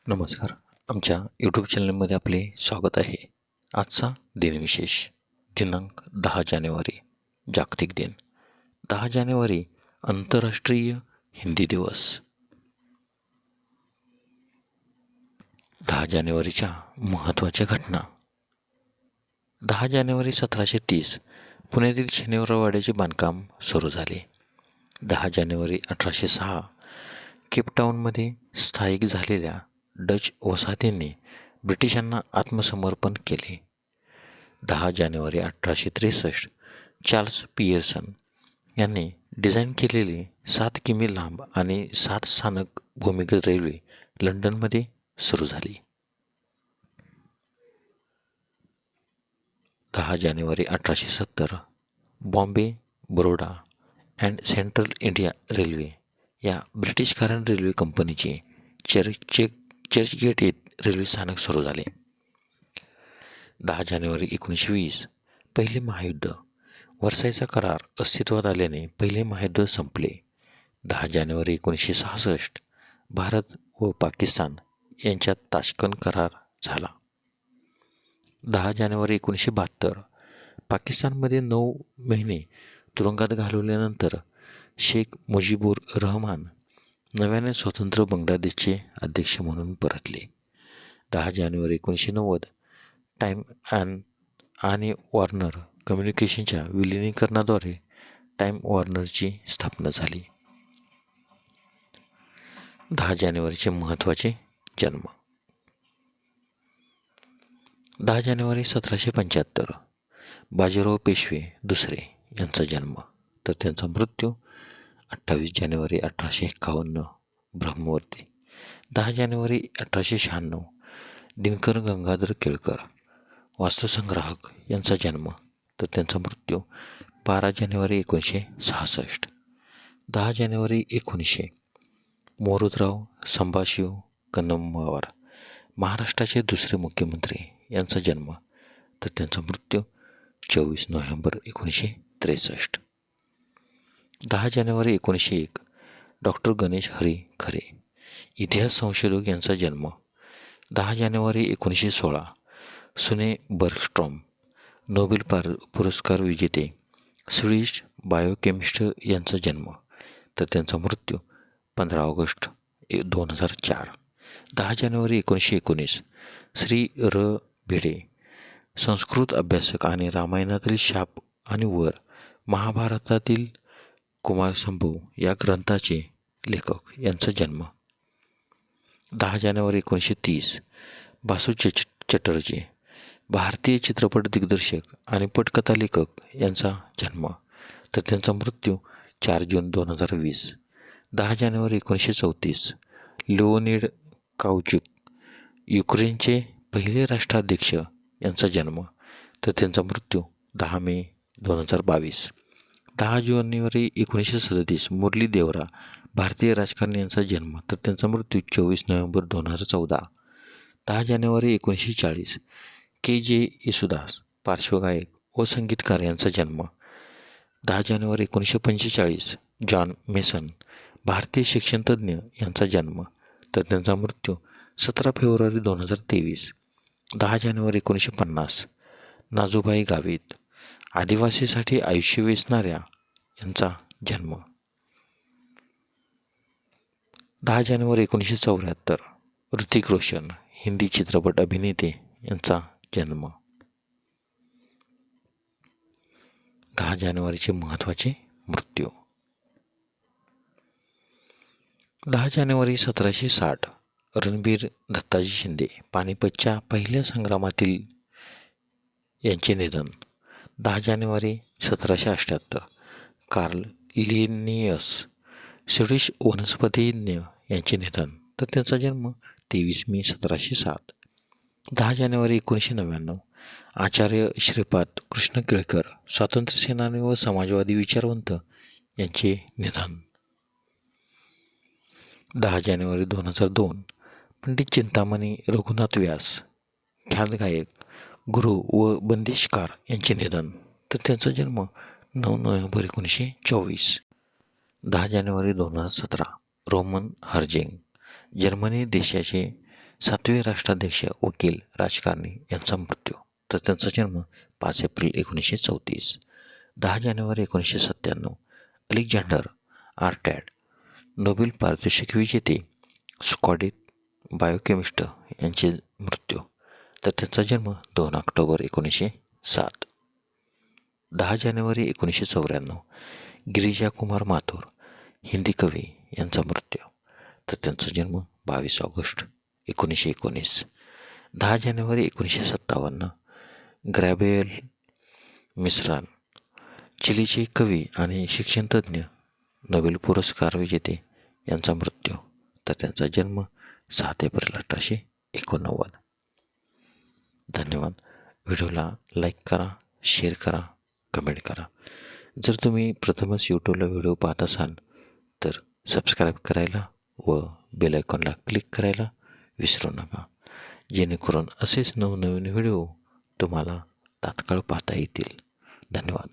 नमस्कार. आमच्या यूट्यूब चॅनलमध्ये आपले स्वागत आहे. आजचा दिनविशेष दिनांक 10 जानेवारी जागतिक दिन. 10 जानेवारी आंतरराष्ट्रीय हिंदी दिवस. 10 जानेवारीच्या महत्त्वाच्या घटना. 10 जानेवारी 1730 पुण्यातील शनिवारवाड्याचे बांधकाम सुरू झाले. 10 जानेवारी 1806 केपटाऊनमध्ये स्थायिक झालेल्या डच वसाहतींनी ब्रिटिशांना आत्मसमर्पण केले. 10 जानेवारी 1863 चार्ल्स पियर्सन यांनी डिझाईन केलेली 7 किमी लांब आणि 7 स्थानक भूमिगत रेल्वे लंडनमध्ये सुरू झाली. 10 जानेवारी 1870 Bombay, Baroda and central India railway या ब्रिटिशकालीन रेल्वे कंपनीचे चर्चगेट रेल्वे स्थानक सुरू झाले. 10 जानेवारी 1920 पहिले महायुद्ध. वर्सायचा करार अस्तित्वात आल्याने पहिले महायुद्ध संपले. 10 जानेवारी 1966 भारत व पाकिस्तान यांच्यात ताश्कंद करार झाला. 10 जानेवारी 1972 पाकिस्तानमध्ये 9 महिने तुरुंगात घालवल्यानंतर शेख मुजीबुर रहमान नव्याने स्वतंत्र बांगलादेशचे अध्यक्ष म्हणून परतले. 10 जानेवारी 1990 टाइम आणि वॉर्नर कम्युनिकेशनच्या विलिनीकरणाद्वारे टाइम वॉर्नरची स्थापना झाली. 10 जानेवारीचे महत्त्वाचे जन्म. 10 जानेवारी 1775 बाजीराव पेशवे दुसरे यांचा जन्म, तर त्यांचा मृत्यू 28 जानेवारी 1851 ब्रह्मवर्ती. 10 जानेवारी 1896 दिनकर गंगाधर केळकर वास्तुसंग्राहक यांचा जन्म, तर त्यांचा मृत्यू 12 जानेवारी 1966. 10 जानेवारी 1900 मोरोदराव संभाशिव कन्नमवार महाराष्ट्राचे दुसरे मुख्यमंत्री यांचा जन्म, तर त्यांचा मृत्यू 24 नोव्हेंबर 1963. 10 जानेवारी 1901 डॉक्टर गणेश हरी खरे इतिहास संशोधक यांचा जन्म. 10 जानेवारी 1916 सुने बर्गस्ट्रॉम नोबेल पुरस्कार विजेते स्वीडिश बायोकेमिस्ट यांचा जन्म, तर त्यांचा मृत्यू 15 ऑगस्ट 2004. 10 जानेवारी 1919 श्री र भिडे संस्कृत अभ्यासक आणि रामायणातील शाप आणि वर, महाभारतातील कुमारसंभव या ग्रंथाचे लेखक यांचा जन्म. 10 जानेवारी 1930 बासू चटर्जी भारतीय चित्रपट दिग्दर्शक आणि पटकथा लेखक यांचा जन्म, तर त्यांचा मृत्यू 4 जून 2020. 10 जानेवारी 1934 लिओनिड काउचुक युक्रेनचे पहिले राष्ट्राध्यक्ष यांचा जन्म, तर त्यांचा मृत्यू 10 मे 2022. 10 जानेवारी 1937 मुरली देवरा भारतीय राजकारणी यांचा जन्म, तर त्यांचा मृत्यू 24 नोव्हेंबर 2014. 10 जानेवारी 1940 के.जे. येसुदास पार्श्वगायक व संगीतकार यांचा जन्म. 10 जानेवारी 1945 जॉन मेसन भारतीय शिक्षणतज्ज्ञ यांचा जन्म, तर त्यांचा मृत्यू 17 फेब्रुवारी 2023. 10 जानेवारी 1950 नाजूबाई गावित आदिवासीसाठी आयुष्य वेचणाऱ्या यांचा जन्म. 10 जानेवारी 1974 ऋतिक रोशन हिंदी चित्रपट अभिनेते यांचा जन्म. 10 जानेवारीचे महत्त्वाचे मृत्यू. 10 जानेवारी 1760 रणबीर दत्ताजी शिंदे पानिपतच्या पहिल्या संग्रामातील यांचे निधन. 10 जानेवारी 1778 कार्ल लिनियस स्वीडिश वनस्पतिज्ञ यांचे निधन, तर त्यांचा जन्म 23 मे 1707. 10 जानेवारी 1999 आचार्य श्रीपाद कृष्ण केळकर स्वातंत्र्यसेनानी व समाजवादी विचारवंत यांचे निधन. 10 जानेवारी 2002 पंडित चिंतामणी रघुनाथ व्यास ख्यालगायक, गुरु व बंदिशकार यांचे निधन, तर त्यांचा जन्म 9 नोव्हेंबर 1924. 10 जानेवारी 2017 रोमन हर्जिंग जर्मनी देशाचे सातवे राष्ट्राध्यक्ष वकील राजकारणी यांचा मृत्यू, तर त्यांचा जन्म 5 एप्रिल 1934. 10 जानेवारी 1997 अलेक्झांडर आर्टॅड, नोबेल पारितोषिक विजेते स्कॉटिश बायोकेमिस्ट यांचे मृत्यू, तर त्यांचा जन्म 2 ऑक्टोबर 1907. 10 जानेवारी 1994 गिरिजा कुमार माथुर, हिंदी कवी यांचा मृत्यू, तर त्यांचा जन्म 22 ऑगस्ट 1919. 10 जानेवारी 1957 ग्रॅबियल मिस्रान, चिलीचे कवी आणि शिक्षणतज्ज्ञ, नोबेल पुरस्कार विजेते यांचा मृत्यू, तर त्यांचा जन्म 7 एप्रिल 1889. धन्यवाद. व्हिडिओला लाईक करा, शेअर करा, कमेंट करा. जर तुम्ही प्रथमच यूट्यूबला व्हिडिओ पाहत असाल तर सबस्क्राईब करायला व बेल आयकॉनला क्लिक करायला विसरू नका, जेणेकरून असेच नवनवीन व्हिडिओ तुम्हाला तात्काळ पाहता येतील. धन्यवाद.